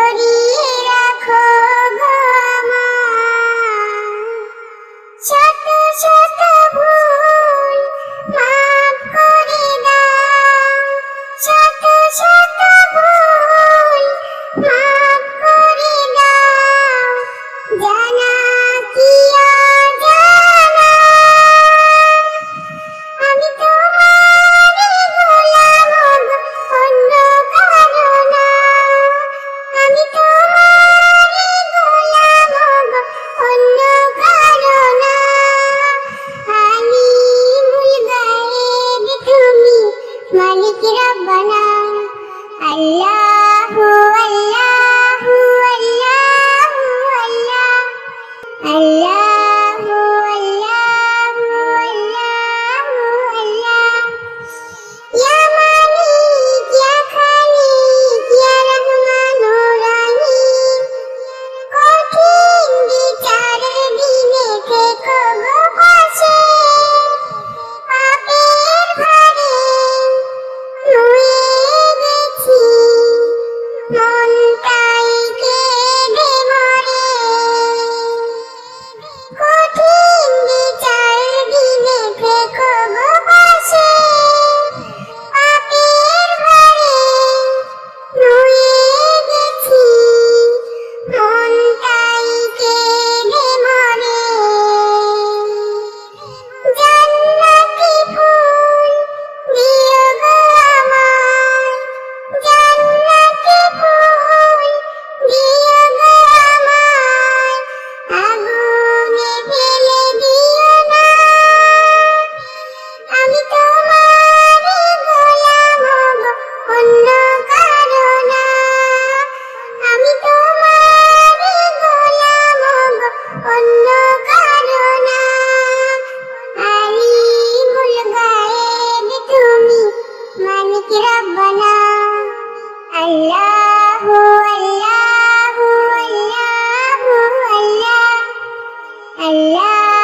ধরিয়ে রাখো গো আমায়। শত শত ভুল মাফ করে দাও, শত শত ভুল মাফ করে দাও, জানা কি অজানা। আমি তোমারই গোলাম গো, অন্য কারো না। আমি তোমারই গোলাম গো, অন্য কারো না। আলিমুল গায়েব তুমি, মালিক রব্বানা। আল্লাহু আল্লাহু আল্লাহু আল্লাহ, আল্লাহু আল্লাহু আল্লাহু আল্লাহ। ইয়া মালিক ইয়া খালিক ইয়া রহমানুর রহিম, কঠিন বিচারের দিনে থেকো গো পাশে। পাপের ভারে নুয়ে গেছি, মনটাই কেঁদে মরে। কঠিন বিচারের দিনে থেকো গো পাশে। পাপের ভারে নুয়ে গেছি, মনটাই কেঁদে মরে। জান্নাতি ফুল দিও গো আমায়, জান্নাতি ফুল দিও গো আমায়, আগুনে ফেলে দিও না। আমি তোমারই গোলাম গো, অন্য কারো না। আমি তোমারই গোলাম গো, অন্য কারো না। আলিমুল গায়েব তুমি, মালিক রব্বানা। আল্লাহু আল্লাহু আল্লাহু আল্লাহ, আল্লাহ